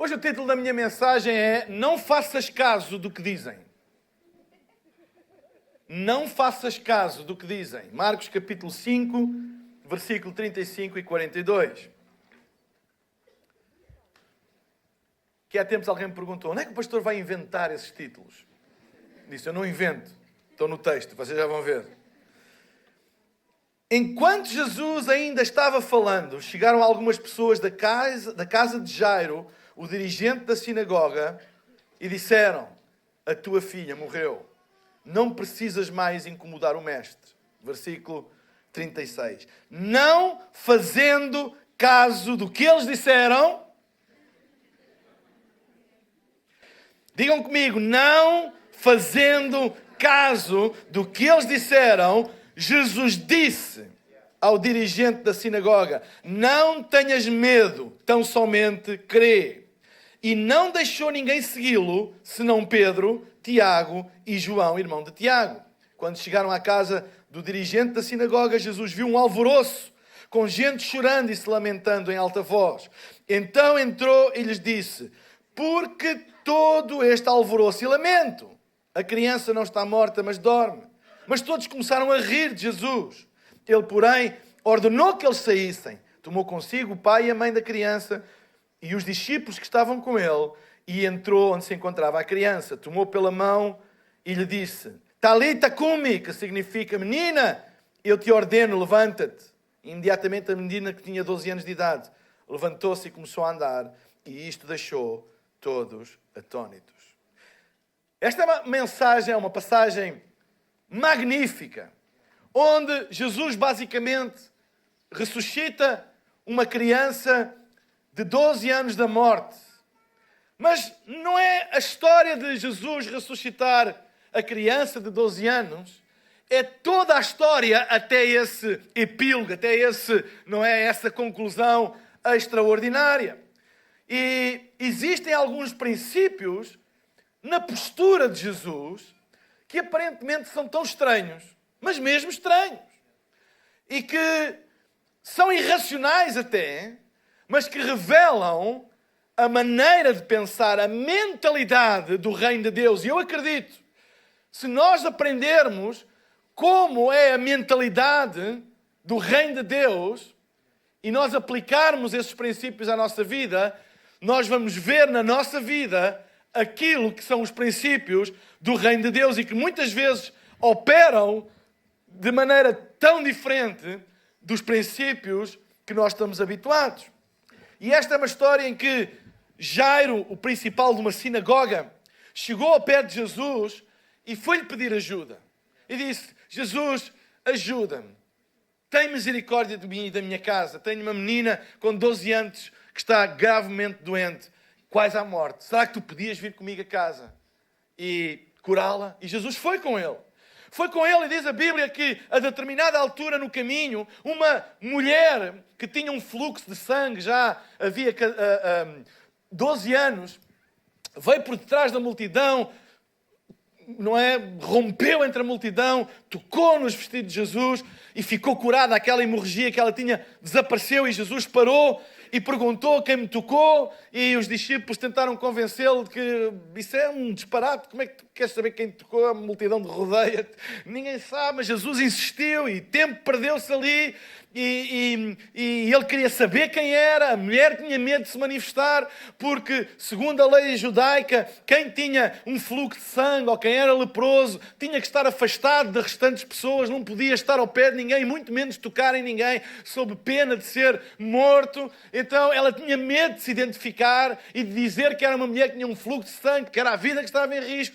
Hoje o título da minha mensagem é Não faças caso do que dizem. Não faças caso do que dizem. Marcos capítulo 5, versículo 35 e 42. Que há tempos alguém me perguntou, onde é que o pastor vai inventar esses títulos? Disse, eu não invento. Estão no texto, vocês já vão ver. Enquanto Jesus ainda estava falando, chegaram algumas pessoas da casa de Jairo, o dirigente da sinagoga, e disseram, a tua filha morreu. Não precisas mais incomodar o mestre. Versículo 36. Não fazendo caso do que eles disseram. Digam comigo, não fazendo caso do que eles disseram, Jesus disse ao dirigente da sinagoga, não tenhas medo, tão somente crê. E não deixou ninguém segui-lo, senão Pedro, Tiago e João, irmão de Tiago. Quando chegaram à casa do dirigente da sinagoga, Jesus viu um alvoroço, com gente chorando e se lamentando em alta voz. Então entrou e lhes disse, porque todo este alvoroço e lamento? A criança não está morta, mas dorme. Mas todos começaram a rir de Jesus. Ele, porém, ordenou que eles saíssem. Tomou consigo o pai e a mãe da criança e os discípulos que estavam com ele e entrou onde se encontrava a criança. Tomou pela mão e lhe disse, Talita cumi, que significa, menina, eu te ordeno, levanta-te. Imediatamente a menina, que tinha 12 anos de idade, levantou-se e começou a andar, e isto deixou todos atônitos. Esta mensagem é uma passagem magnífica, onde Jesus basicamente ressuscita uma criança de 12 anos da morte. Mas não é a história de Jesus ressuscitar a criança de 12 anos, é toda a história até esse epílogo, até essa conclusão extraordinária. E existem alguns princípios na postura de Jesus que aparentemente são tão estranhos, mas mesmo estranhos, e que são irracionais até, mas que revelam a maneira de pensar, a mentalidade do reino de Deus. E eu acredito, se nós aprendermos como é a mentalidade do reino de Deus, e nós aplicarmos esses princípios à nossa vida, nós vamos ver na nossa vida aquilo que são os princípios do reino de Deus e que muitas vezes operam de maneira tão diferente dos princípios que nós estamos habituados. E esta é uma história em que Jairo, o principal de uma sinagoga, chegou ao pé de Jesus e foi-lhe pedir ajuda. E disse, Jesus, ajuda-me. Tem misericórdia de mim e da minha casa. Tenho uma menina com 12 anos que está gravemente doente, quase à morte. Será que tu podias vir comigo a casa e curá-la? E Jesus foi com ele. Foi com ele e diz a Bíblia que a determinada altura no caminho, uma mulher que tinha um fluxo de sangue, já havia 12 anos, veio por detrás da multidão, rompeu entre a multidão, tocou nos vestidos de Jesus e ficou curada. Aquela hemorragia que ela tinha desapareceu e Jesus parou e perguntou quem me tocou, e os discípulos tentaram convencê-lo de que isso é um disparate, como é que tu queres saber quem te tocou? A multidão de rodeia-te, ninguém sabe, mas Jesus insistiu e tempo perdeu-se ali, e ele queria saber quem era. A mulher tinha medo de se manifestar, porque segundo a lei judaica, quem tinha um fluxo de sangue ou quem era leproso tinha que estar afastado das restantes pessoas, não podia estar ao pé de ninguém, muito menos tocar em ninguém, sob pena de ser morto. Então ela tinha medo de se identificar e de dizer que era uma mulher que tinha um fluxo de sangue, que era a vida que estava em risco.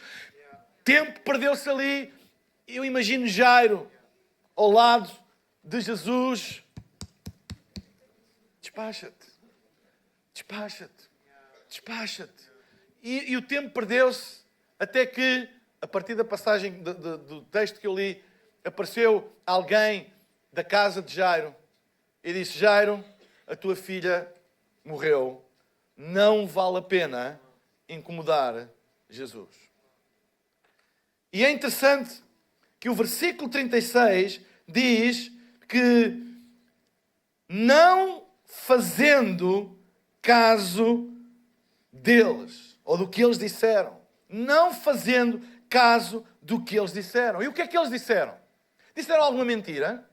Tempo perdeu-se ali. Eu imagino Jairo ao lado de Jesus. Despacha-te, despacha-te, despacha-te. E o tempo perdeu-se até que, a partir da passagem do texto que eu li, apareceu alguém da casa de Jairo e disse, Jairo, a tua filha morreu, não vale a pena incomodar Jesus. E é interessante que o versículo 36 diz que não fazendo caso deles, ou do que eles disseram. Não fazendo caso do que eles disseram. E o que é que eles disseram? Disseram alguma mentira?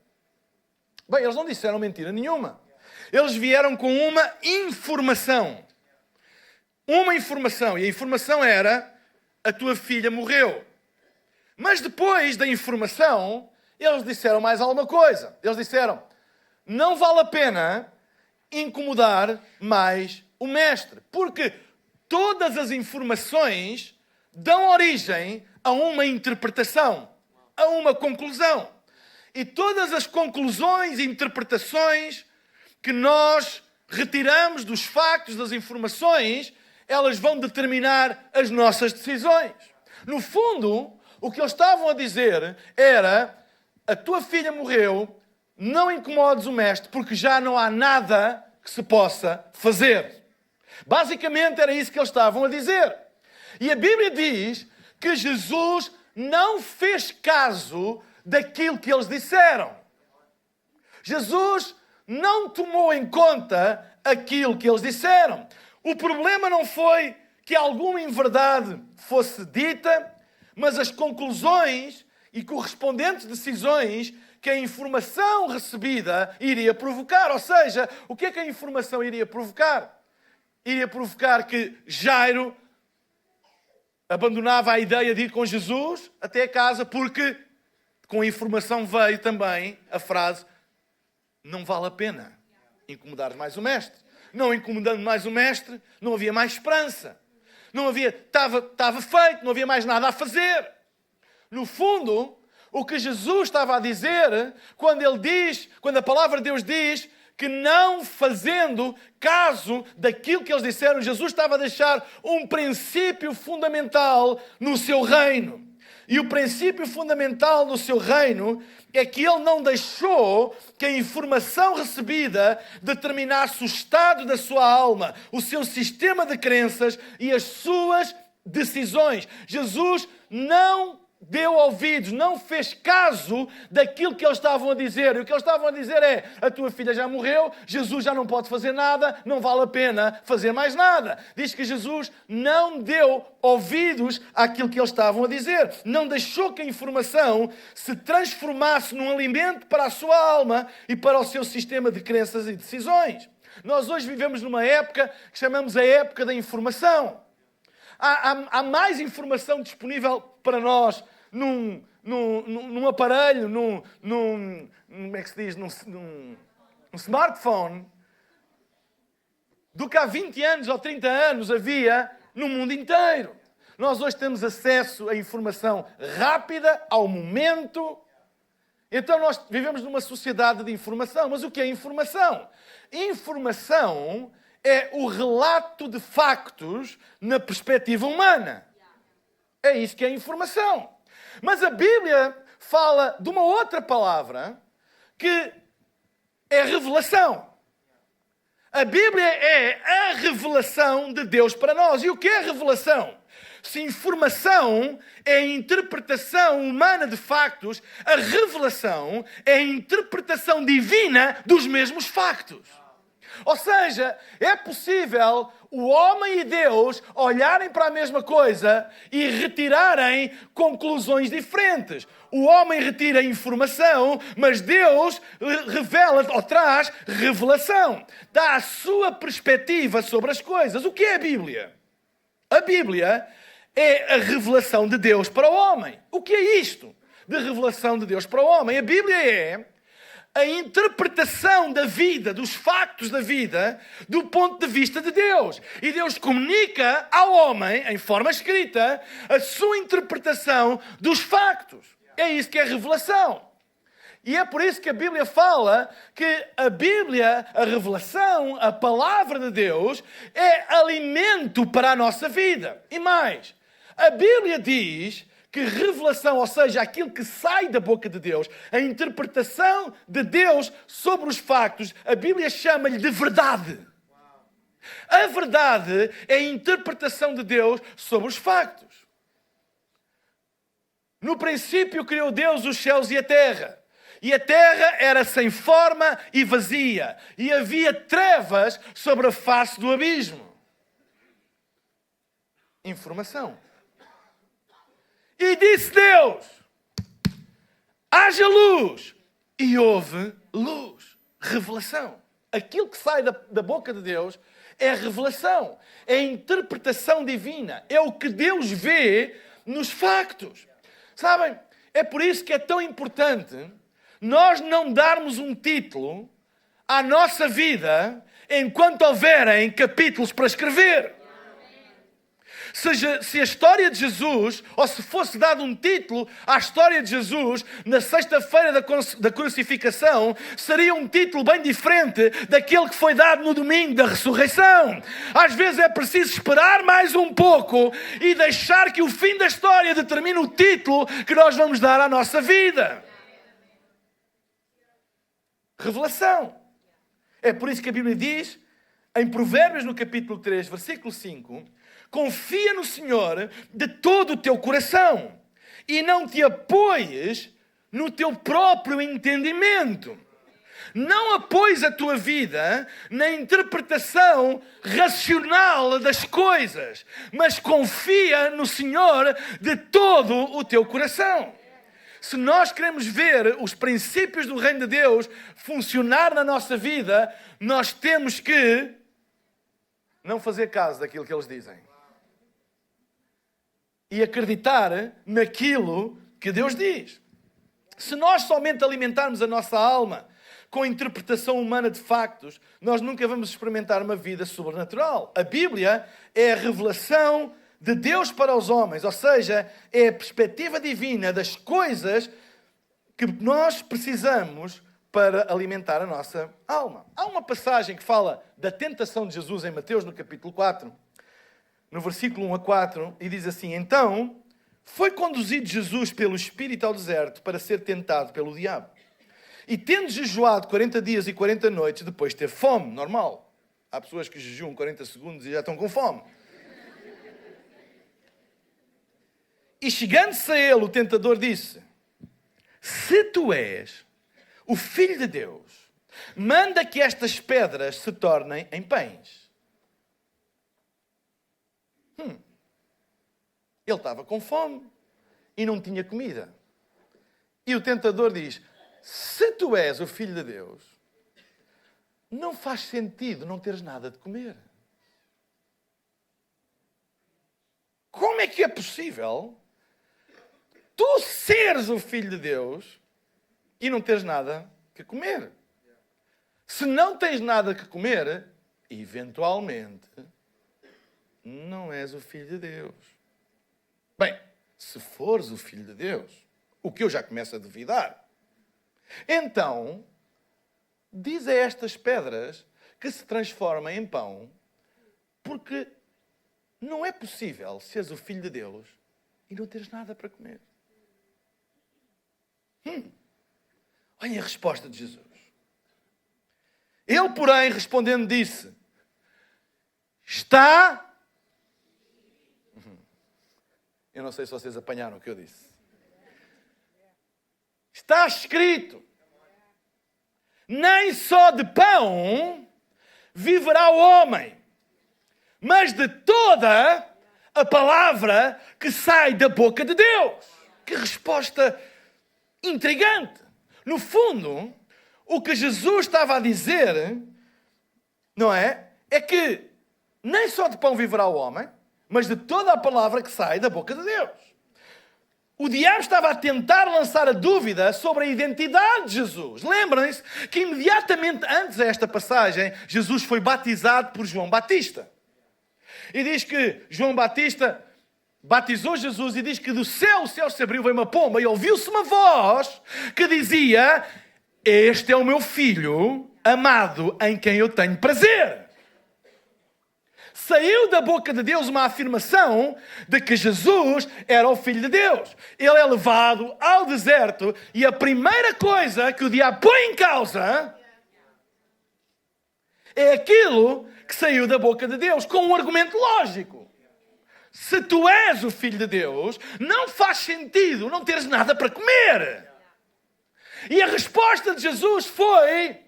Bem, eles não disseram mentira nenhuma. Eles vieram com uma informação. Uma informação. E a informação era: a tua filha morreu. Mas depois da informação, eles disseram mais alguma coisa. Eles disseram: não vale a pena incomodar mais o mestre. Porque todas as informações dão origem a uma interpretação, a uma conclusão. E todas as conclusões e interpretações que nós retiramos dos factos, das informações, elas vão determinar as nossas decisões. No fundo, o que eles estavam a dizer era: a tua filha morreu, não incomodes o mestre, porque já não há nada que se possa fazer. Basicamente era isso que eles estavam a dizer. E a Bíblia diz que Jesus não fez caso daquilo que eles disseram. Jesus não tomou em conta aquilo que eles disseram. O problema não foi que alguma inverdade fosse dita, mas as conclusões e correspondentes decisões que a informação recebida iria provocar. Ou seja, o que é que a informação iria provocar? Iria provocar que Jairo abandonava a ideia de ir com Jesus até a casa, porque com a informação veio também a frase: não vale a pena incomodar mais o mestre. Não incomodando mais o mestre, não havia mais esperança. Não havia, estava feito, não havia mais nada a fazer. No fundo, o que Jesus estava a dizer, quando a palavra de Deus diz que não fazendo caso daquilo que eles disseram, Jesus estava a deixar um princípio fundamental no seu reino. E o princípio fundamental no seu reino é que ele não deixou que a informação recebida determinasse o estado da sua alma, o seu sistema de crenças e as suas decisões. Jesus não deu ouvidos, não fez caso daquilo que eles estavam a dizer. E o que eles estavam a dizer é: a tua filha já morreu, Jesus já não pode fazer nada, não vale a pena fazer mais nada. Diz que Jesus não deu ouvidos àquilo que eles estavam a dizer. Não deixou que a informação se transformasse num alimento para a sua alma e para o seu sistema de crenças e decisões. Nós hoje vivemos numa época que chamamos a época da informação. Há mais informação disponível para nós num aparelho, como é que se diz? Num smartphone, do que há 20 anos ou 30 anos havia no mundo inteiro. Nós hoje temos acesso a informação rápida, ao momento. Então nós vivemos numa sociedade de informação. Mas o que é informação? Informação é o relato de factos na perspectiva humana. É isso que é informação. Mas a Bíblia fala de uma outra palavra que é revelação. A Bíblia é a revelação de Deus para nós. E o que é revelação? Se informação é a interpretação humana de factos, a revelação é a interpretação divina dos mesmos factos. Ou seja, é possível o homem e Deus olharem para a mesma coisa e retirarem conclusões diferentes. O homem retira informação, mas Deus revela ou traz revelação. Dá a sua perspectiva sobre as coisas. O que é a Bíblia? A Bíblia é a revelação de Deus para o homem. O que é isto de revelação de Deus para o homem? A Bíblia é a interpretação da vida, dos factos da vida, do ponto de vista de Deus. E Deus comunica ao homem, em forma escrita, a sua interpretação dos factos. É isso que é revelação. E é por isso que a Bíblia fala que a Bíblia, a revelação, a palavra de Deus, é alimento para a nossa vida. E mais, a Bíblia diz que revelação, ou seja, aquilo que sai da boca de Deus, a interpretação de Deus sobre os factos, a Bíblia chama-lhe de verdade. A verdade é a interpretação de Deus sobre os factos. No princípio criou Deus os céus e a terra. E a terra era sem forma e vazia. E havia trevas sobre a face do abismo. informação. E disse Deus: haja luz. E houve luz. Revelação. Aquilo que sai da boca de Deus é revelação. É interpretação divina. É o que Deus vê nos factos. Sabem? É por isso que é tão importante nós não darmos um título à nossa vida enquanto houverem capítulos para escrever. Se a história de Jesus, ou se fosse dado um título à história de Jesus na sexta-feira da crucificação, seria um título bem diferente daquele que foi dado no domingo da ressurreição. Às vezes é preciso esperar mais um pouco e deixar que o fim da história determine o título que nós vamos dar à nossa vida. Revelação. É por isso que a Bíblia diz, em Provérbios no capítulo 3, versículo 5, confia no Senhor de todo o teu coração e não te apoies no teu próprio entendimento. Não apoies a tua vida na interpretação racional das coisas, mas confia no Senhor de todo o teu coração. Se nós queremos ver os princípios do reino de Deus funcionar na nossa vida, nós temos que não fazer caso daquilo que eles dizem. E acreditar naquilo que Deus diz. Se nós somente alimentarmos a nossa alma com a interpretação humana de factos, nós nunca vamos experimentar uma vida sobrenatural. A Bíblia é a revelação de Deus para os homens, ou seja, é a perspectiva divina das coisas que nós precisamos para alimentar a nossa alma. Há uma passagem que fala da tentação de Jesus em Mateus, no capítulo 4, no versículo 1 a 4, e diz assim: então, foi conduzido Jesus pelo Espírito ao deserto para ser tentado pelo diabo. E tendo jejuado 40 dias e 40 noites, depois teve fome, normal. Há pessoas que jejuam 40 segundos e já estão com fome. E chegando-se a ele, o tentador disse: se tu és o Filho de Deus, manda que estas pedras se tornem em pães. Ele estava com fome e não tinha comida. E o tentador diz: se tu és o Filho de Deus, não faz sentido não teres nada de comer. Como é que é possível tu seres o Filho de Deus e não teres nada que comer? Se não tens nada que comer, eventualmente não és o Filho de Deus. Bem, se fores o Filho de Deus, o que eu já começo a duvidar, então diz a estas pedras que se transformem em pão, porque não é possível seres o Filho de Deus e não teres nada para comer. Olha a resposta de Jesus. Ele, porém, respondendo, disse: está... Eu não sei se vocês apanharam o que eu disse. Está escrito: nem só de pão viverá o homem, mas de toda a palavra que sai da boca de Deus. Que resposta intrigante. No fundo, o que Jesus estava a dizer, não é? É que nem só de pão viverá o homem, mas de toda a palavra que sai da boca de Deus. O diabo estava a tentar lançar a dúvida sobre a identidade de Jesus. Lembrem-se que imediatamente antes desta passagem, Jesus foi batizado por João Batista. E diz que João Batista batizou Jesus e diz que do céu o céu se abriu, veio uma pomba e ouviu-se uma voz que dizia: este é o meu filho amado em quem eu tenho prazer. Saiu da boca de Deus uma afirmação de que Jesus era o Filho de Deus. Ele é levado ao deserto e a primeira coisa que o diabo põe em causa é aquilo que saiu da boca de Deus, com um argumento lógico. Se tu és o Filho de Deus, não faz sentido não teres nada para comer. E a resposta de Jesus foi,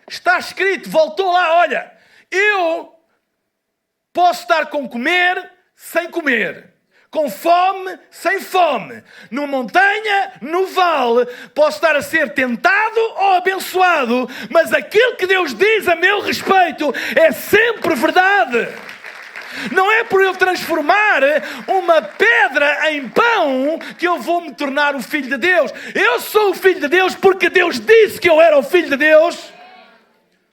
está escrito, voltou lá, olha, eu posso estar com comer sem comer, com fome, sem fome, numa montanha, no vale, posso estar a ser tentado ou abençoado, mas aquilo que Deus diz a meu respeito é sempre verdade. Não é por eu transformar uma pedra em pão que eu vou me tornar o Filho de Deus. Eu sou o Filho de Deus porque Deus disse que eu era o Filho de Deus.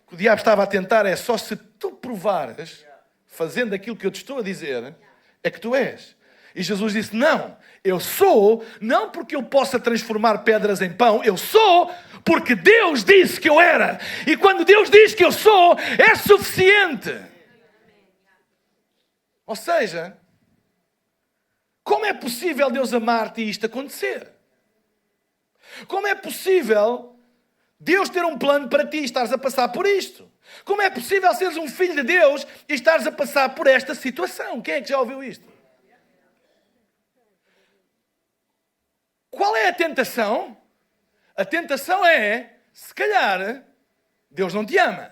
O que o diabo estava a tentar é só se tu provares, fazendo aquilo que eu te estou a dizer, é que tu és. E Jesus disse, não, eu sou, não porque eu possa transformar pedras em pão, eu sou porque Deus disse que eu era. E quando Deus diz que eu sou, é suficiente. Ou seja, como é possível Deus amar-te e isto acontecer? Como é possível Deus ter um plano para ti e estares a passar por isto? Como é possível seres um filho de Deus e estares a passar por esta situação? Quem é que já ouviu isto? Qual é a tentação? A tentação é, se calhar, Deus não te ama.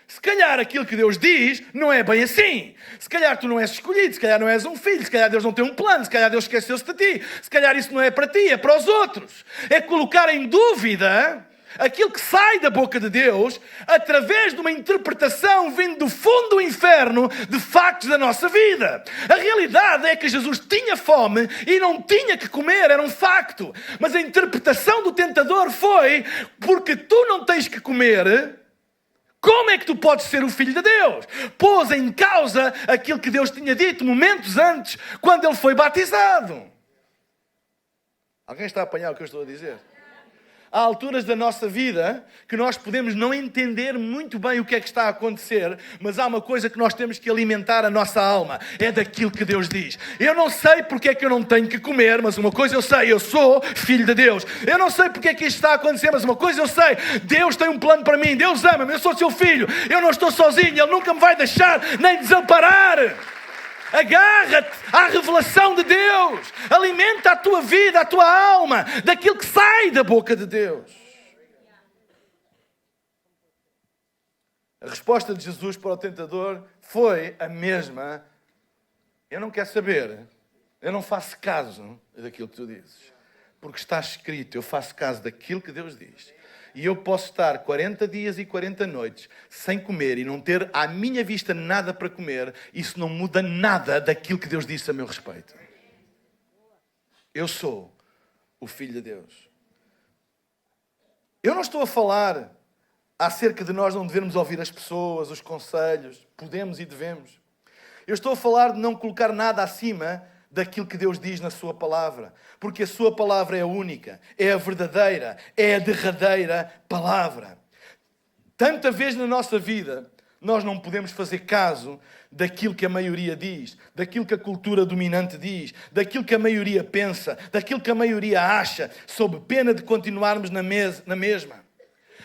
Se calhar aquilo que Deus diz não é bem assim. Se calhar tu não és escolhido, se calhar não és um filho, se calhar Deus não tem um plano, se calhar Deus esqueceu-se de ti, se calhar isso não é para ti, é para os outros. É colocar em dúvida aquilo que sai da boca de Deus através de uma interpretação vindo do fundo do inferno de factos da nossa vida. A realidade é que Jesus tinha fome e não tinha que comer, era um facto. Mas a interpretação do tentador foi, porque tu não tens que comer, como é que tu podes ser o Filho de Deus? Pôs em causa aquilo que Deus tinha dito momentos antes, quando ele foi batizado. Alguém está a apanhar o que eu estou a dizer? Há alturas da nossa vida que nós podemos não entender muito bem o que é que está a acontecer, mas há uma coisa que nós temos que alimentar a nossa alma, é daquilo que Deus diz. Eu não sei porque é que eu não tenho que comer, mas uma coisa eu sei, eu sou filho de Deus. Eu não sei porque é que isto está a acontecer, mas uma coisa eu sei, Deus tem um plano para mim, Deus ama-me, eu sou seu filho, eu não estou sozinho, Ele nunca me vai deixar nem desamparar. Agarra-te à revelação de Deus. Alimenta a tua vida, a tua alma, daquilo que sai da boca de Deus. A resposta de Jesus para o tentador foi a mesma. Eu não quero saber. Eu não faço caso daquilo que tu dizes. Porque está escrito, eu faço caso daquilo que Deus diz. E eu posso estar 40 dias e 40 noites sem comer e não ter à minha vista nada para comer. Isso não muda nada daquilo que Deus disse a meu respeito. Eu sou o Filho de Deus. Eu não estou a falar acerca de nós não devemos ouvir as pessoas, os conselhos. Podemos e devemos. Eu estou a falar de não colocar nada acima daquilo que Deus diz na sua palavra. Porque a sua palavra é a única, é a verdadeira, é a derradeira palavra. Tanta vez na nossa vida, nós não podemos fazer caso daquilo que a maioria diz, daquilo que a cultura dominante diz, daquilo que a maioria pensa, daquilo que a maioria acha, sob pena de continuarmos na mesma.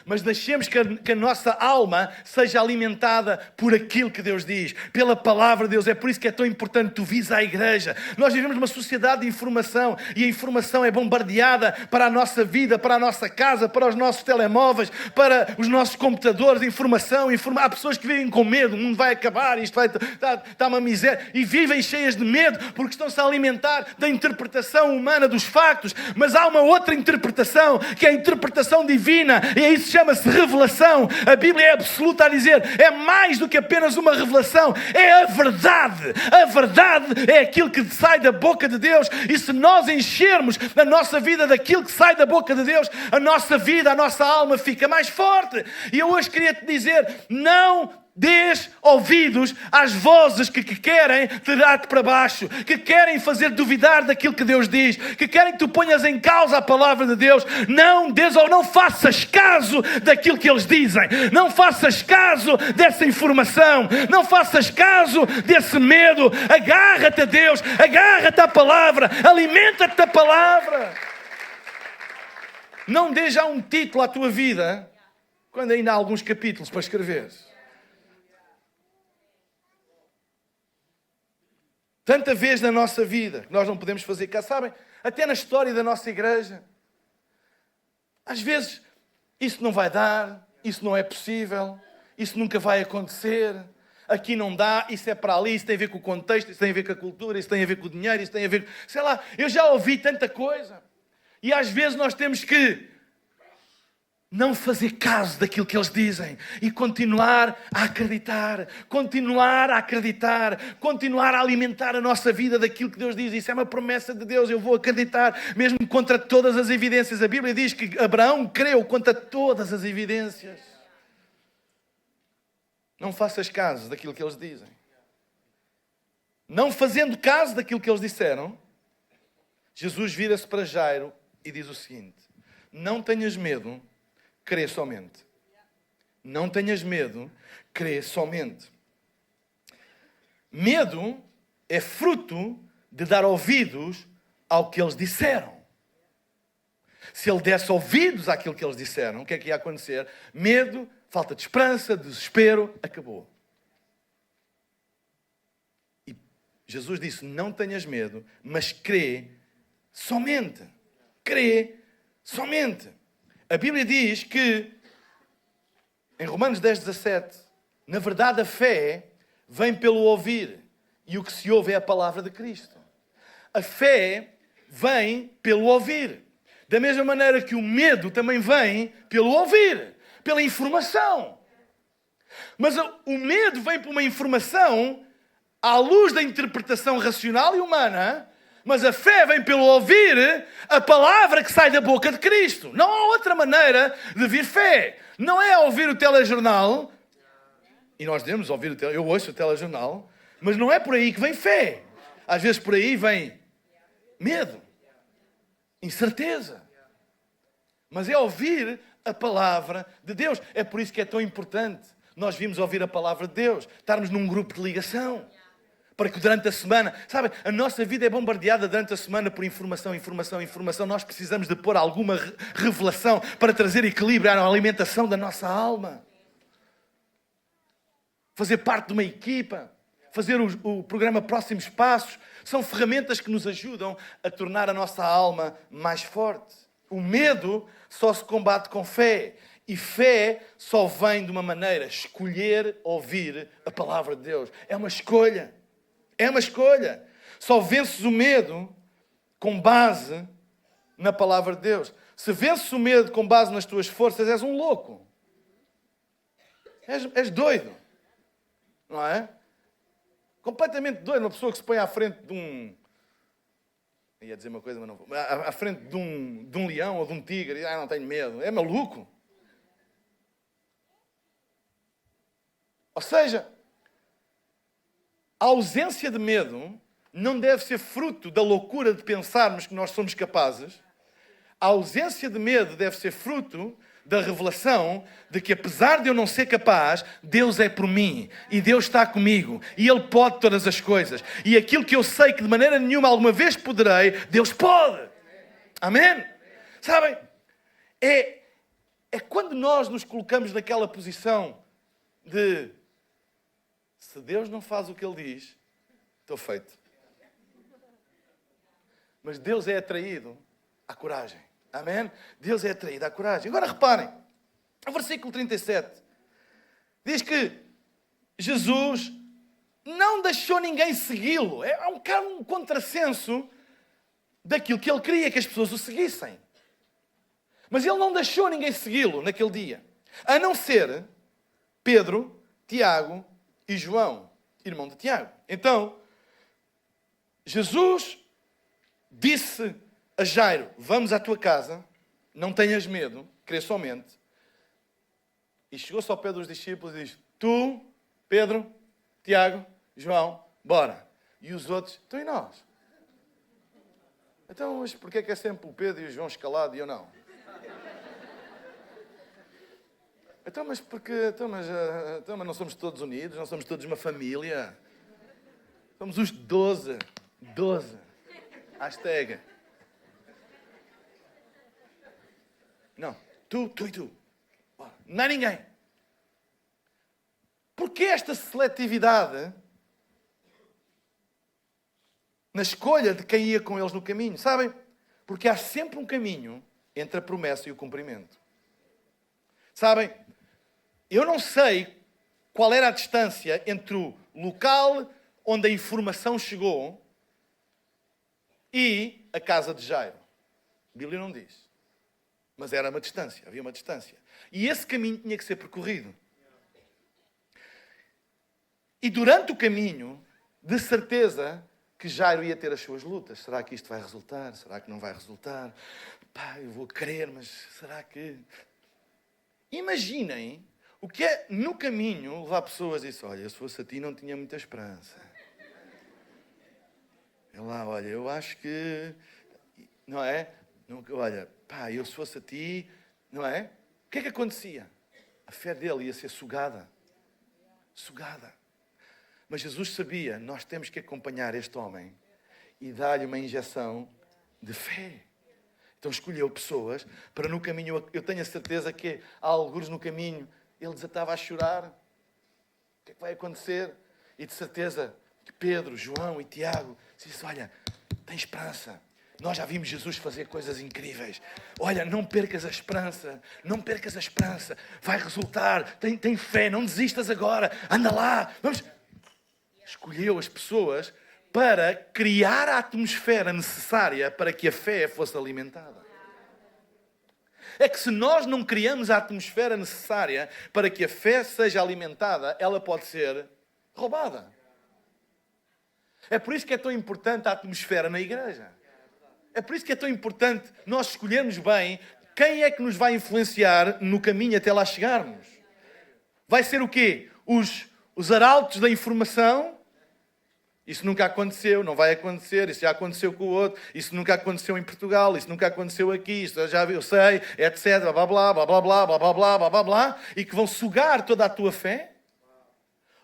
Mas deixemos que a nossa alma seja alimentada por aquilo que Deus diz, pela palavra de Deus. É por isso que é tão importante tu vires à igreja. Nós vivemos numa sociedade de informação e a informação é bombardeada para a nossa vida, para a nossa casa, para os nossos telemóveis, para os nossos computadores. Informação. Há pessoas que vivem com medo, o mundo vai acabar, isto vai está uma miséria, e vivem cheias de medo porque estão-se a alimentar da interpretação humana dos factos. Mas há uma outra interpretação, que é a interpretação divina, e é isso chama-se revelação. A Bíblia é absoluta a dizer, é mais do que apenas uma revelação, é a verdade. A verdade é aquilo que sai da boca de Deus, e se nós enchermos a nossa vida daquilo que sai da boca de Deus, a nossa vida, a nossa alma fica mais forte. E eu hoje queria te dizer, não dês ouvidos às vozes que querem tirar-te para baixo, que querem fazer duvidar daquilo que Deus diz, que querem que tu ponhas em causa a palavra de Deus. Não dês ou não faças caso daquilo que eles dizem. Não faças caso dessa informação. Não faças caso desse medo. Agarra-te a Deus, agarra-te à palavra, alimenta-te da palavra. Não dês já um título à tua vida quando ainda há alguns capítulos para escrever. Tanta vez na nossa vida que nós não podemos fazer caso, sabem? Até na história da nossa igreja. Às vezes, isso não vai dar, isso não é possível, isso nunca vai acontecer. aqui não dá, isso é para ali, isso tem a ver com o contexto, isso tem a ver com a cultura, isso tem a ver com o dinheiro, isso tem a ver... Sei lá, eu já ouvi tanta coisa. E às vezes nós temos que não fazer caso daquilo que eles dizem e continuar a acreditar, continuar a alimentar a nossa vida daquilo que Deus diz. Isso é uma promessa de Deus, eu vou acreditar, mesmo contra todas as evidências. A Bíblia diz que Abraão creu contra todas as evidências. Não faças caso daquilo que eles dizem. Não fazendo caso daquilo que eles disseram, Jesus vira-se para Jairo e diz o seguinte: não tenhas medo, crê somente. Não tenhas medo, crê somente. Medo é fruto de dar ouvidos ao que eles disseram. Se ele desse ouvidos àquilo que eles disseram, o que é que ia acontecer? Medo, falta de esperança, desespero, acabou. E Jesus disse: não tenhas medo, mas crê somente. Crê somente. A Bíblia diz que, em Romanos 10:17, na verdade a fé vem pelo ouvir, e o que se ouve é a palavra de Cristo. A fé vem pelo ouvir. Da mesma maneira que o medo também vem pelo ouvir, pela informação. Mas o medo vem por uma informação à luz da interpretação racional e humana, mas a fé vem pelo ouvir a palavra que sai da boca de Cristo. Não há outra maneira de vir fé. Não é ouvir o telejornal, e nós devemos ouvir o telejornal, eu ouço o telejornal, mas não é por aí que vem fé. Às vezes por aí vem medo, incerteza. Mas é ouvir a palavra de Deus. É por isso que é tão importante nós virmos ouvir a palavra de Deus, estarmos num grupo de ligação. Para que durante a semana, sabem, a nossa vida é bombardeada durante a semana por informação. Nós precisamos de pôr alguma revelação para trazer equilíbrio à alimentação da nossa alma. Fazer parte de uma equipa, fazer o programa Próximos Passos, são ferramentas que nos ajudam a tornar a nossa alma mais forte. O medo só se combate com fé. E fé só vem de uma maneira: escolher ouvir a palavra de Deus. É uma escolha. É uma escolha. Só vences o medo com base na palavra de Deus. Se vences o medo com base nas tuas forças, és um louco. És doido. Não é? Completamente doido. Uma pessoa que se põe à frente de um... Ia dizer uma coisa, mas não vou. À frente de um leão ou de um tigre e não tenho medo. É maluco. Ou seja, a ausência de medo não deve ser fruto da loucura de pensarmos que nós somos capazes. A ausência de medo deve ser fruto da revelação de que, apesar de eu não ser capaz, Deus é por mim e Deus está comigo e Ele pode todas as coisas. E aquilo que eu sei que de maneira nenhuma alguma vez poderei, Deus pode. Amém? Sabem? É quando nós nos colocamos naquela posição de: se Deus não faz o que Ele diz, estou feito. Mas Deus é atraído à coragem. Amém? Deus é atraído à coragem. Agora reparem, o versículo 37 diz que Jesus não deixou ninguém segui-lo. É um bocado um contrassenso daquilo que Ele queria que as pessoas o seguissem. Mas Ele não deixou ninguém segui-lo naquele dia, a não ser Pedro, Tiago e João, irmão de Tiago. Então, Jesus disse a Jairo: vamos à tua casa, não tenhas medo, crê somente. E chegou-se ao pé dos discípulos e disse: tu, Pedro, Tiago, João, bora. E os outros: então e nós? Então, mas porquê é que é sempre o Pedro e o João escalado e eu não? Então, mas não somos todos unidos, não somos todos uma família. Somos os 12. Hashtag. Não, tu e tu. Não há ninguém. Porquê esta seletividade na escolha de quem ia com eles no caminho? Sabem? Porque há sempre um caminho entre a promessa e o cumprimento. Sabem? Eu não sei qual era a distância entre o local onde a informação chegou e a casa de Jairo. A Bíblia não diz. Mas era uma distância, havia uma distância. E esse caminho tinha que ser percorrido. E durante o caminho, de certeza que Jairo ia ter as suas lutas. Será que isto vai resultar? Será que não vai resultar? Pá, eu vou querer, mas será que... Imaginem o que é, no caminho, levar pessoas e dizer, olha, se fosse a ti não tinha muita esperança. Ele lá, olha, eu acho que... Não é? Olha, pá, eu se fosse a ti... Não é? O que é que acontecia? A fé dele ia ser sugada. Sugada. Mas Jesus sabia, nós temos que acompanhar este homem e dar-lhe uma injeção de fé. Então escolheu pessoas para no caminho, eu tenho a certeza que há alguns no caminho, ele desatava a chorar. O que é que vai acontecer? E de certeza que Pedro, João e Tiago disse, olha, tem esperança. Nós já vimos Jesus fazer coisas incríveis. Olha, não percas a esperança. Não percas a esperança. Vai resultar. Tem fé. Não desistas agora. Anda lá. Vamos. Escolheu as pessoas para criar a atmosfera necessária para que a fé fosse alimentada. É que se nós não criamos a atmosfera necessária para que a fé seja alimentada, ela pode ser roubada. É por isso que é tão importante a atmosfera na igreja. É por isso que é tão importante nós escolhermos bem quem é que nos vai influenciar no caminho até lá chegarmos. Vai ser o quê? Os arautos da informação? Isso nunca aconteceu, não vai acontecer, isso já aconteceu com o outro, isso nunca aconteceu em Portugal, isso nunca aconteceu aqui, isso já eu sei, etc, blá blá blá blá blá blá blá blá blá blá blá, e que vão sugar toda a tua fé?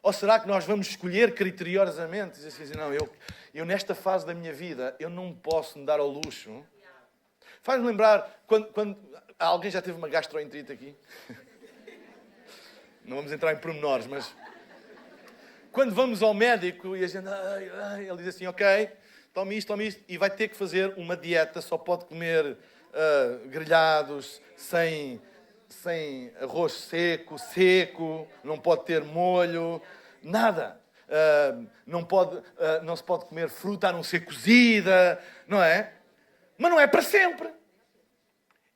Ou será que nós vamos escolher criteriosamente e dizer assim, não, eu nesta fase da minha vida, eu não posso me dar ao luxo. Faz-me lembrar, quando alguém já teve uma gastroenterite aqui? Não vamos entrar em pormenores, mas... Quando vamos ao médico e a gente... ele diz assim, ok, tome isto, e vai ter que fazer uma dieta, só pode comer grelhados, sem arroz seco, não pode ter molho, nada. Não se pode comer fruta a não ser cozida, não é? Mas não é para sempre.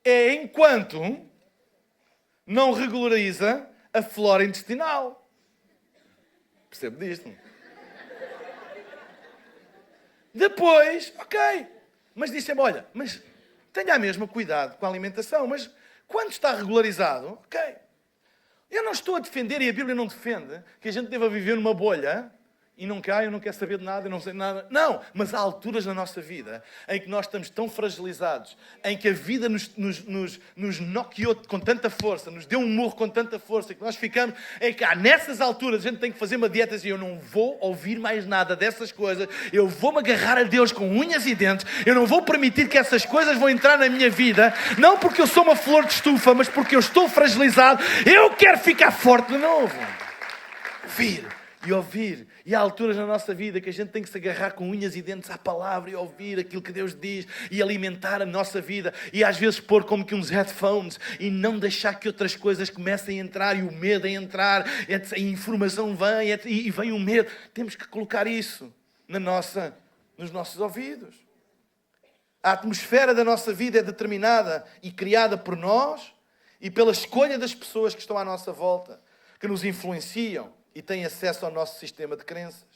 É enquanto não regulariza a flora intestinal. Percebe disto? Depois, ok. Mas diz sempre, olha, mas tenha a mesma cuidado com a alimentação, mas quando está regularizado, ok. Eu não estou a defender, e a Bíblia não defende, que a gente deva viver numa bolha e não cai, eu não quero saber de nada, eu não sei de nada. Não, mas há alturas na nossa vida em que nós estamos tão fragilizados, em que a vida nos noqueou com tanta força, nos deu um murro com tanta força, que nós ficamos, em que nessas alturas a gente tem que fazer uma dieta e eu não vou ouvir mais nada dessas coisas, eu vou-me agarrar a Deus com unhas e dentes, eu não vou permitir que essas coisas vão entrar na minha vida, não porque eu sou uma flor de estufa, mas porque eu estou fragilizado, eu quero ficar forte de novo. Ouvir. E há alturas na nossa vida que a gente tem que se agarrar com unhas e dentes à palavra e ouvir aquilo que Deus diz e alimentar a nossa vida. E às vezes pôr como que uns headphones e não deixar que outras coisas comecem a entrar e o medo a entrar, a informação vem e vem o medo. Temos que colocar isso nos nossos ouvidos. A atmosfera da nossa vida é determinada e criada por nós e pela escolha das pessoas que estão à nossa volta, que nos influenciam e têm acesso ao nosso sistema de crenças.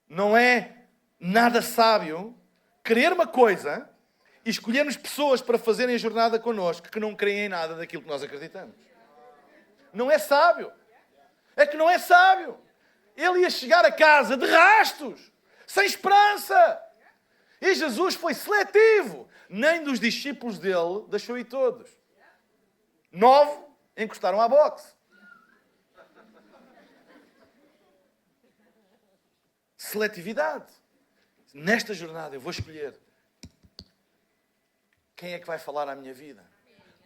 Não é nada sábio querer uma coisa e escolhermos pessoas para fazerem a jornada connosco que não creem em nada daquilo que nós acreditamos. Não é sábio. É que não é sábio. Ele ia chegar a casa de rastos, sem esperança. E Jesus foi seletivo. Nem dos discípulos dele deixou ir todos. 9 encostaram à boxe. Seletividade. Nesta jornada eu vou escolher quem é que vai falar à minha vida.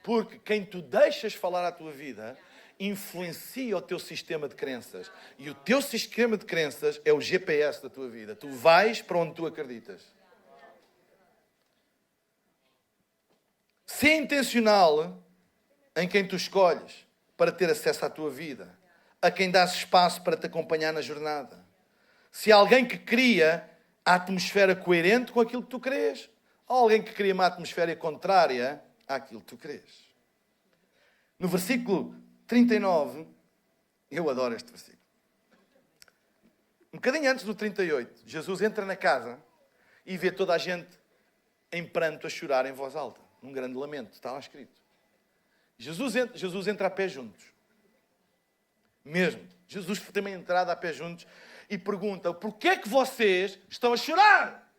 Porque quem tu deixas falar à tua vida influencia o teu sistema de crenças. E o teu sistema de crenças é o GPS da tua vida. Tu vais para onde tu acreditas. Ser intencional em quem tu escolhes. para ter acesso à tua vida, a quem dás espaço para te acompanhar na jornada. Se há alguém que cria a atmosfera coerente com aquilo que tu crês, ou alguém que cria uma atmosfera contrária àquilo que tu crês. No versículo 39, eu adoro este versículo. Um bocadinho antes do 38, Jesus entra na casa e vê toda a gente em pranto a chorar em voz alta. Num grande lamento, está lá escrito. Jesus entra a pé juntos. Mesmo. Jesus tem uma entrada a pé juntos e pergunta: porquê é que vocês estão a chorar?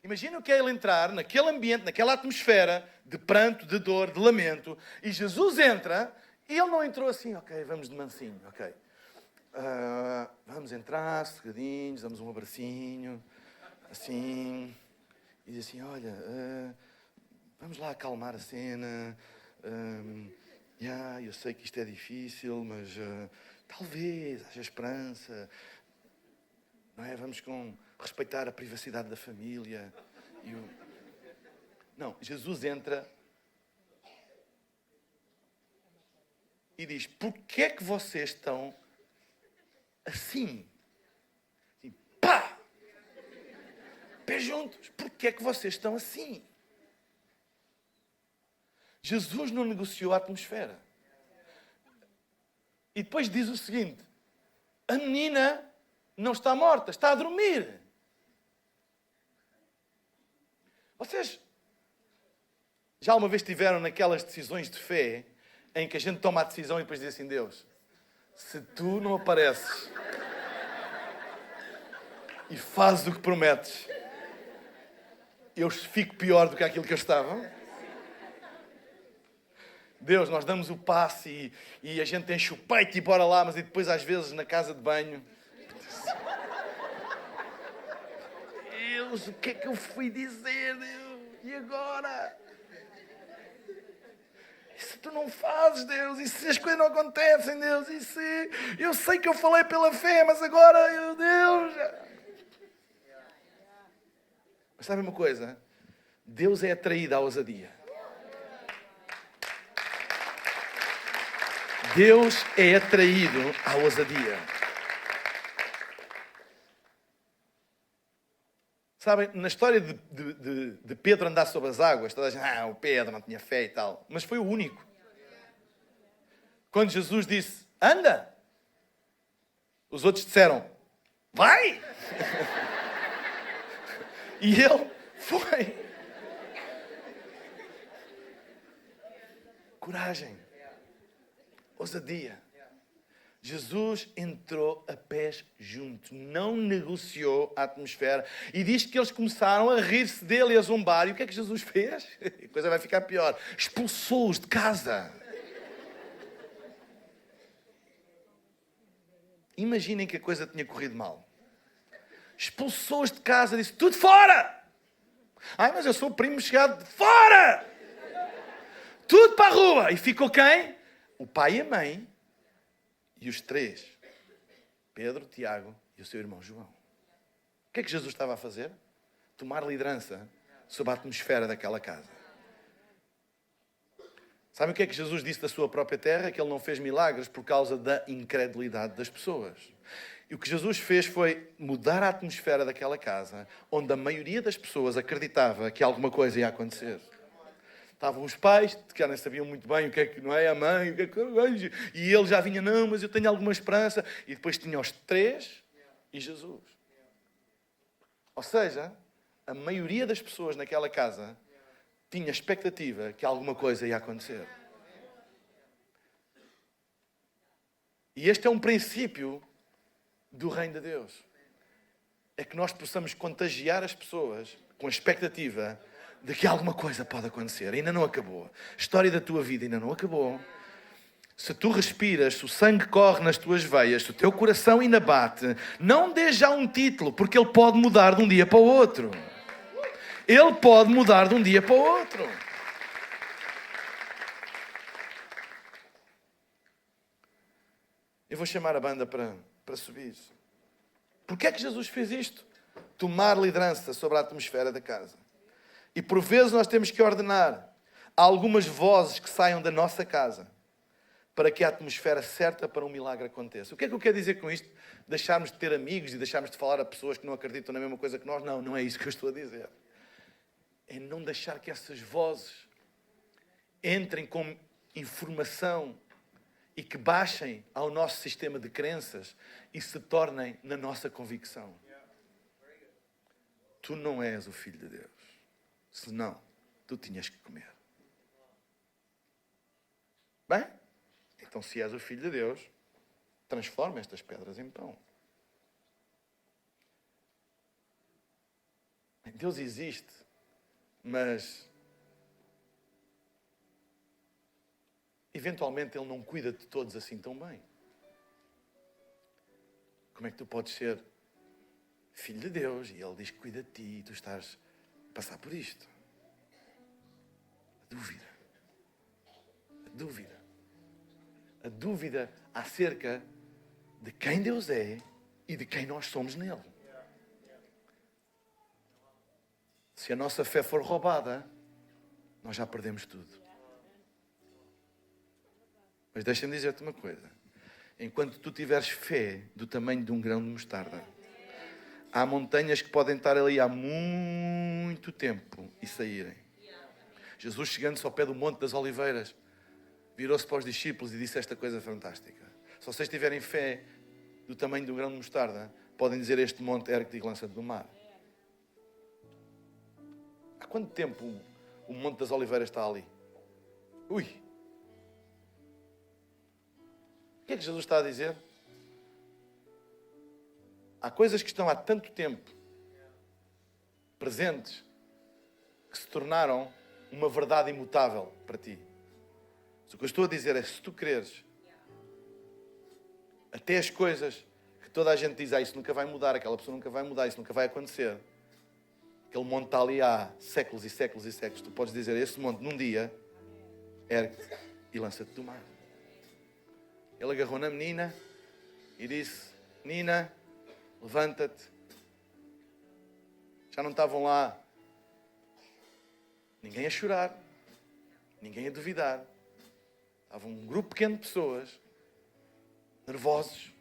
Imagina o que é ele entrar naquele ambiente, naquela atmosfera de pranto, de dor, de lamento. E Jesus entra e ele não entrou assim: ok, vamos de mansinho, ok. Vamos entrar, sossegadinhos, damos um abracinho, assim. E diz assim: olha, vamos lá acalmar a cena. Eu sei que isto é difícil, mas talvez haja esperança. Não é? Vamos respeitar a privacidade da família. Não, Jesus entra e diz: porquê é que vocês estão assim? E pá! Pés juntos. Porquê é que vocês estão assim? Jesus não negociou a atmosfera. E depois diz o seguinte: a menina não está morta, está a dormir. Vocês já alguma vez estiveram naquelas decisões de fé em que a gente toma a decisão e depois diz assim: Deus, se tu não apareces e fazes o que prometes, eu fico pior do que aquilo que eu estava? Deus, nós damos o passe e a gente enche o peito e bora lá, mas e depois às vezes na casa de banho, Deus, o que é que eu fui dizer, Deus? E agora? E se tu não fazes, Deus? E se as coisas não acontecem, Deus? E se... Eu sei que eu falei pela fé, mas agora, Deus... Mas sabe uma coisa? Deus é atraído à ousadia. Deus é atraído à ousadia. Sabem, na história de Pedro andar sobre as águas, toda a gente, o Pedro não tinha fé e tal. Mas foi o único. Quando Jesus disse, anda, os outros disseram, vai! E ele foi. Coragem. Ousadia. Jesus entrou a pés junto, não negociou a atmosfera e diz que eles começaram a rir-se dele e a zombar. E o que é que Jesus fez? A coisa vai ficar pior. Expulsou-os de casa. Imaginem que a coisa tinha corrido mal. Expulsou-os de casa, disse, tudo fora! Mas eu sou o primo chegado, fora! Tudo para a rua! E ficou quem? O pai e a mãe e os três. Pedro, Tiago e o seu irmão João. O que é que Jesus estava a fazer? Tomar liderança sobre a atmosfera daquela casa. Sabe o que é que Jesus disse da sua própria terra? Que ele não fez milagres por causa da incredulidade das pessoas. E o que Jesus fez foi mudar a atmosfera daquela casa, onde a maioria das pessoas acreditava que alguma coisa ia acontecer. Estavam os pais, que já nem sabiam muito bem o que é que não é, a mãe, o que é que... E ele já vinha, não, mas eu tenho alguma esperança. E depois tinha os três e Jesus. Ou seja, a maioria das pessoas naquela casa tinha expectativa que alguma coisa ia acontecer. E este é um princípio do reino de Deus. É que nós possamos contagiar as pessoas com a expectativa de que alguma coisa pode acontecer. Ainda não acabou. A história da tua vida ainda não acabou. Se tu respiras, se o sangue corre nas tuas veias, se o teu coração ainda bate, não dê já um título, porque ele pode mudar de um dia para o outro. Ele pode mudar de um dia para o outro. Eu vou chamar a banda para subir. Porquê é que Jesus fez isto? Tomar liderança sobre a atmosfera da casa. E por vezes nós temos que ordenar algumas vozes que saiam da nossa casa para que a atmosfera certa para um milagre aconteça. O que é que eu quero dizer com isto? Deixarmos de ter amigos e deixarmos de falar a pessoas que não acreditam na mesma coisa que nós? Não, não é isso que eu estou a dizer. É não deixar que essas vozes entrem com informação e que baixem ao nosso sistema de crenças e se tornem na nossa convicção. Tu não és o Filho de Deus. Senão, tu tinhas que comer. Bem, então se és o Filho de Deus, transforma estas pedras em pão. Deus existe, mas eventualmente Ele não cuida de todos assim tão bem. Como é que tu podes ser filho de Deus e Ele diz que cuida de ti e tu estás a passar por isto? A dúvida. A dúvida. A dúvida acerca de quem Deus é e de quem nós somos nele. Se a nossa fé for roubada, nós já perdemos tudo. Mas deixa-me dizer-te uma coisa. Enquanto tu tiveres fé do tamanho de um grão de mostarda, há montanhas que podem estar ali há muito tempo e saírem. Jesus, chegando-se ao pé do Monte das Oliveiras, virou-se para os discípulos e disse esta coisa fantástica. Se vocês tiverem fé do tamanho de um grão de mostarda, podem dizer este monte, ergue-te e lança-te no mar. Há quanto tempo o Monte das Oliveiras está ali? Ui! O que é que Jesus está a dizer? Há coisas que estão há tanto tempo presentes que se tornaram uma verdade imutável para ti. O que eu estou a dizer é, se tu creres, até as coisas que toda a gente diz, isso nunca vai mudar, aquela pessoa nunca vai mudar, isso nunca vai acontecer. Aquele monte está ali há séculos e séculos e séculos. Tu podes dizer, esse monte num dia, ergue-te e lança-te do mar. Ele agarrou na menina e disse, Nina, levanta-te. Já não estavam lá ninguém a chorar, ninguém a duvidar. Estava um grupo pequeno de pessoas, nervosos,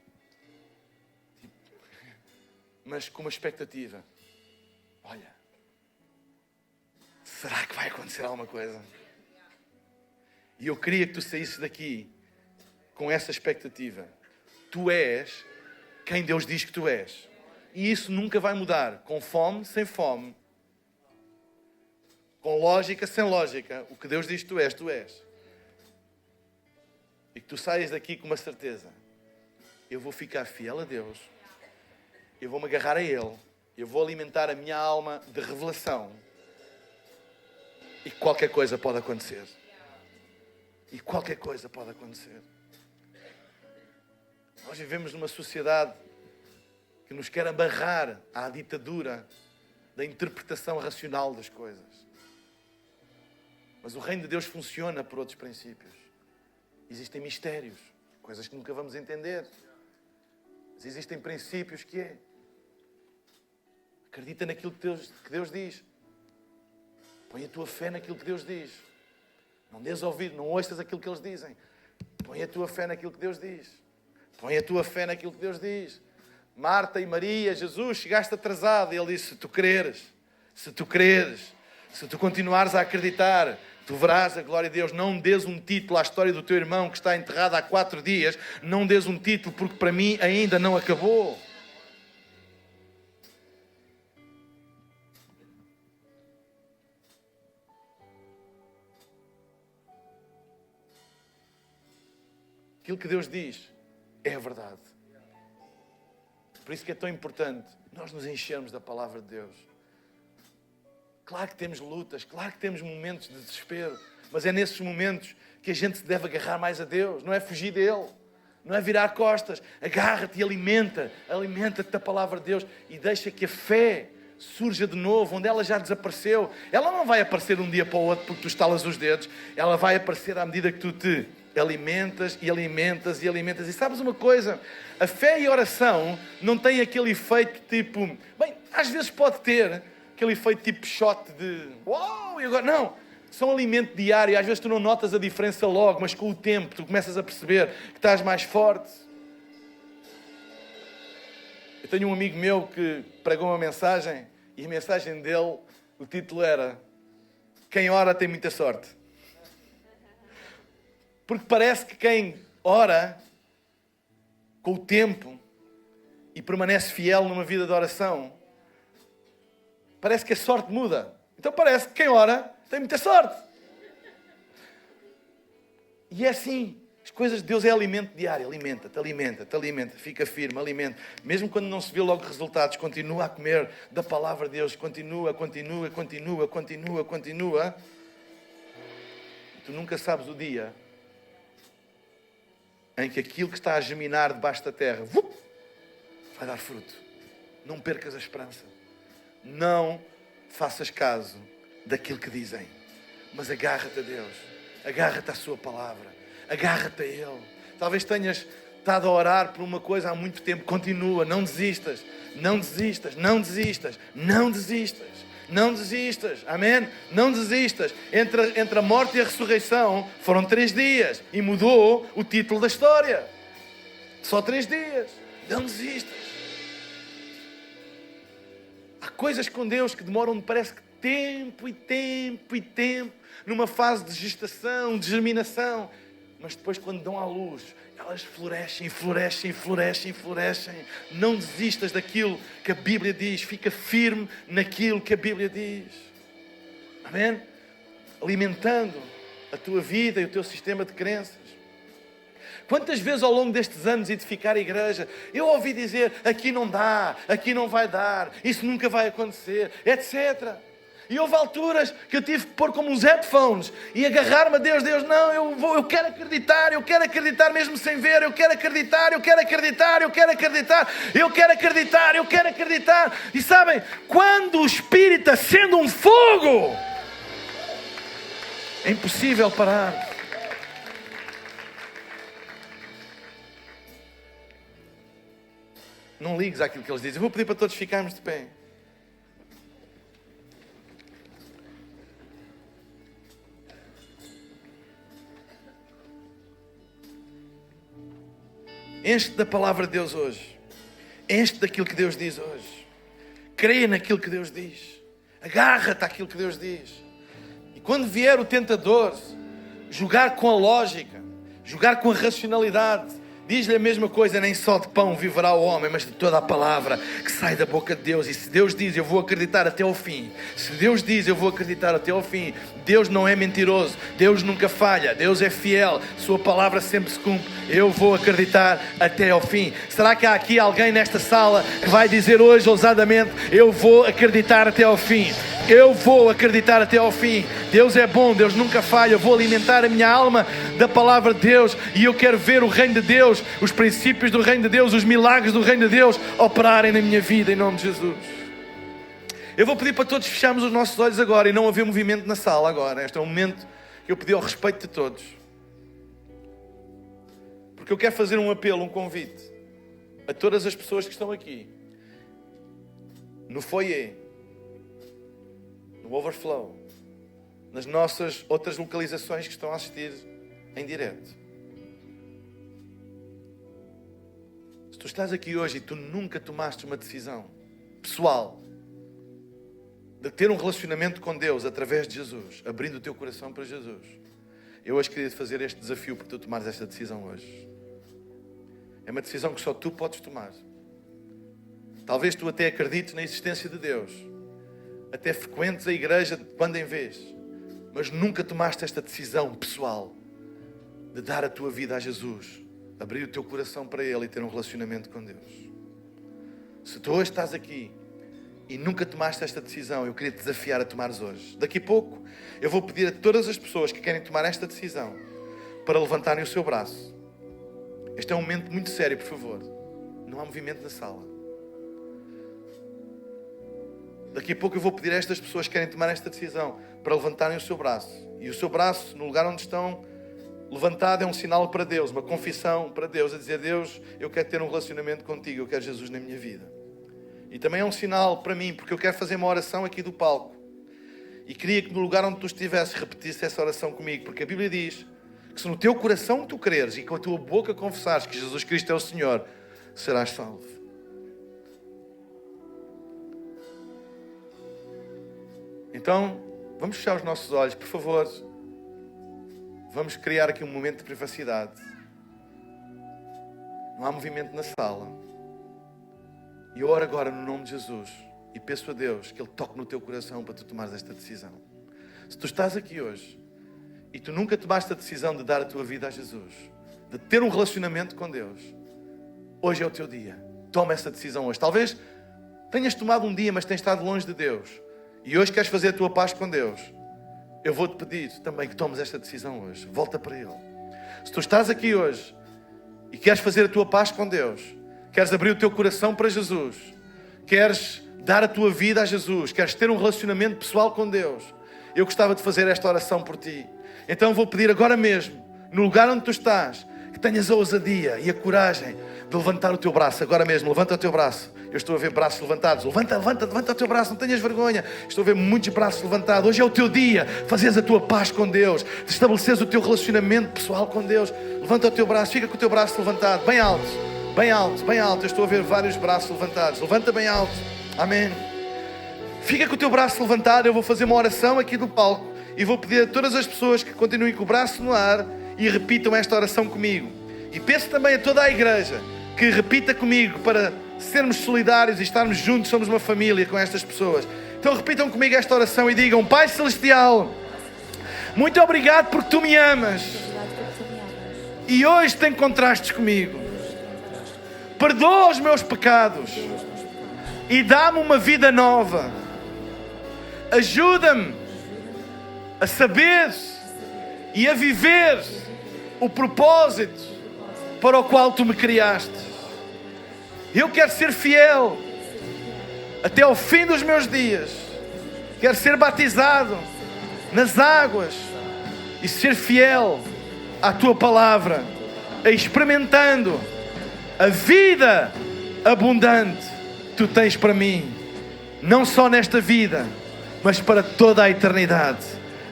mas com uma expectativa. Olha, será que vai acontecer alguma coisa? E eu queria que tu saísses daqui com essa expectativa. Tu és quem Deus diz que tu és. E isso nunca vai mudar. Com fome, sem fome. Com lógica, sem lógica. O que Deus diz que tu és, tu és. E que tu saias daqui com uma certeza. Eu vou ficar fiel a Deus. Eu vou me agarrar a Ele. Eu vou alimentar a minha alma de revelação. E qualquer coisa pode acontecer. E qualquer coisa pode acontecer. Nós vivemos numa sociedade que nos quer amarrar à ditadura da interpretação racional das coisas. Mas o reino de Deus funciona por outros princípios. Existem mistérios, coisas que nunca vamos entender. Mas existem princípios que é. Acredita naquilo que Deus diz. Põe a tua fé naquilo que Deus diz. Não dês ouvido, não ouças aquilo que eles dizem. Põe a tua fé naquilo que Deus diz. Põe a tua fé naquilo que Deus diz. Marta e Maria, Jesus, chegaste atrasado. E Ele disse, se tu creres, se tu continuares a acreditar, tu verás a glória de Deus. Não dês um título à história do teu irmão que está enterrado há 4 dias. Não dês um título porque para mim ainda não acabou. Aquilo que Deus diz é a verdade. Por isso que é tão importante nós nos enchermos da palavra de Deus. Claro que temos lutas, claro que temos momentos de desespero, mas é nesses momentos que a gente se deve agarrar mais a Deus. Não é fugir dele, não é virar costas. Agarra-te e alimenta-te da palavra de Deus e deixa que a fé surja de novo, onde ela já desapareceu. Ela não vai aparecer um dia para o outro porque tu estalas os dedos. Ela vai aparecer à medida que tu te alimentas e alimentas e alimentas. E sabes uma coisa? A fé e a oração não têm aquele efeito tipo... Bem, às vezes pode ter aquele efeito tipo shot de... Uau! E agora... Não! são alimento diário. Às vezes tu não notas a diferença logo, mas com o tempo tu começas a perceber que estás mais forte. Eu tenho um amigo meu que pregou uma mensagem e a mensagem dele, o título era: quem ora tem muita sorte. Porque parece que quem ora com o tempo e permanece fiel numa vida de oração, parece que a sorte muda. Então parece que quem ora tem muita sorte. E é assim. As coisas de Deus é alimento diário. Alimenta-te, alimenta-te, alimenta. Fica firme, alimenta. Mesmo quando não se vê logo resultados, continua a comer da palavra de Deus. Continua. Tu nunca sabes o dia em que aquilo que está a germinar debaixo da terra vai dar fruto. Não percas a esperança. Não faças caso daquilo que dizem. Mas agarra-te a Deus. Agarra-te à sua palavra. Agarra-te a Ele. Talvez tenhas estado a orar por uma coisa há muito tempo. Continua, não desistas. Não desistas, não desistas. Não desistas. Não desistas. Amém? Não desistas. Entre a morte e a ressurreição foram 3 dias. E mudou o título da história. Só 3 dias. Não desistas. Há coisas com Deus que demoram, parece que tempo. Numa fase de gestação, de germinação. Mas depois, quando dão à luz, elas florescem. Não desistas daquilo que a Bíblia diz. Fica firme naquilo que a Bíblia diz. Amém? Alimentando a tua vida e o teu sistema de crenças. Quantas vezes ao longo destes anos edificar a igreja, eu ouvi dizer, aqui não dá, aqui não vai dar, isso nunca vai acontecer, etc. E houve alturas que eu tive que pôr como uns headphones e agarrar-me a Deus. Deus, não, eu quero acreditar mesmo sem ver. Eu quero acreditar. E sabem, quando o Espírito acende um fogo, é impossível parar. Não ligues àquilo que eles dizem. Eu vou pedir para todos ficarmos de pé. Enche-te da palavra de Deus hoje. Enche-te daquilo que Deus diz hoje. Creia naquilo que Deus diz. Agarra-te àquilo que Deus diz. E quando vier o tentador jogar com a lógica, jogar com a racionalidade, diz-lhe a mesma coisa: nem só de pão viverá o homem, mas de toda a palavra que sai da boca de Deus. E se Deus diz, eu vou acreditar até ao fim. Se Deus diz, eu vou acreditar até ao fim. Deus não é mentiroso. Deus nunca falha. Deus é fiel. Sua palavra sempre se cumpre. Eu vou acreditar até ao fim. Será que há aqui alguém nesta sala que vai dizer hoje ousadamente: eu vou acreditar até ao fim? Eu vou acreditar até ao fim. Deus é bom, Deus nunca falha. Eu vou alimentar a minha alma da palavra de Deus. E eu quero ver o reino de Deus, os princípios do reino de Deus, os milagres do reino de Deus operarem na minha vida, em nome de Jesus. Eu vou pedir para todos fecharmos os nossos olhos agora e não haver movimento na sala agora. Este é um momento que eu pedi ao respeito de todos. Porque eu quero fazer um apelo, um convite a todas as pessoas que estão aqui, no foyer, no overflow, nas nossas outras localizações que estão a assistir em direto. Se tu estás aqui hoje e tu nunca tomaste uma decisão pessoal de ter um relacionamento com Deus através de Jesus, abrindo o teu coração para Jesus, eu hoje queria te fazer este desafio para tu tomares esta decisão hoje. É uma decisão que só tu podes tomar. Talvez tu até acredites na existência de Deus, até frequentes a igreja de quando em vez, mas nunca tomaste esta decisão pessoal de dar a tua vida a Jesus, abrir o teu coração para Ele e ter um relacionamento com Deus. Se tu hoje estás aqui e nunca tomaste esta decisão, eu queria te desafiar a tomares hoje. Daqui a pouco eu vou pedir a todas as pessoas que querem tomar esta decisão para levantarem o seu braço. Este é um momento muito sério, por favor. Não há movimento na sala. Daqui a pouco eu vou pedir a estas pessoas que querem tomar esta decisão para levantarem o seu braço. E o seu braço, no lugar onde estão, levantado, é um sinal para Deus, uma confissão para Deus, a dizer: Deus, eu quero ter um relacionamento contigo, eu quero Jesus na minha vida. E também é um sinal para mim, porque eu quero fazer uma oração aqui do palco. E queria que no lugar onde tu estivesses repetisse essa oração comigo, porque a Bíblia diz que se no teu coração tu creres e com a tua boca confessares que Jesus Cristo é o Senhor, serás salvo. Então, vamos fechar os nossos olhos, por favor. Vamos criar aqui um momento de privacidade. Não há movimento na sala. E eu oro agora no nome de Jesus e peço a Deus que Ele toque no teu coração para tu tomares esta decisão. Se tu estás aqui hoje e tu nunca tomaste a decisão de dar a tua vida a Jesus, de ter um relacionamento com Deus, hoje é o teu dia. Toma essa decisão hoje. Talvez tenhas tomado um dia, mas tens estado longe de Deus. E hoje queres fazer a tua paz com Deus. Eu vou-te pedir também que tomes esta decisão hoje. Volta para Ele. Se tu estás aqui hoje e queres fazer a tua paz com Deus, queres abrir o teu coração para Jesus, queres dar a tua vida a Jesus, queres ter um relacionamento pessoal com Deus, eu gostava de fazer esta oração por ti. Então vou pedir agora mesmo, no lugar onde tu estás, que tenhas a ousadia e a coragem de levantar o teu braço. Agora mesmo, levanta o teu braço. Eu estou a ver braços levantados. Levanta o teu braço, não tenhas vergonha. Estou a ver muitos braços levantados. Hoje é o teu dia. Fazeres a tua paz com Deus. De estabeleceres o teu relacionamento pessoal com Deus. Levanta o teu braço, fica com o teu braço levantado. Bem alto, bem alto, bem alto. Eu estou a ver vários braços levantados. Levanta bem alto. Amém. Fica com o teu braço levantado. Eu vou fazer uma oração aqui do palco. E vou pedir a todas as pessoas que continuem com o braço no ar e repitam esta oração comigo. E peço também a toda a igreja que repita comigo para sermos solidários e estarmos juntos, somos uma família com estas pessoas. Então repitam comigo esta oração e digam: Pai Celestial, muito obrigado porque Tu me amas e hoje te encontraste comigo. Perdoa os meus pecados e dá-me uma vida nova. Ajuda-me a saber e a viver o propósito para o qual Tu me criaste. Eu quero ser fiel até ao fim dos meus dias. Quero ser batizado nas águas e ser fiel à Tua palavra, experimentando a vida abundante que Tu tens para mim, não só nesta vida, mas para toda a eternidade.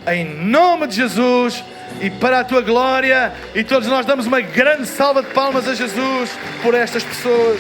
Em nome de Jesus e para a Tua glória. E todos nós damos uma grande salva de palmas a Jesus por estas pessoas.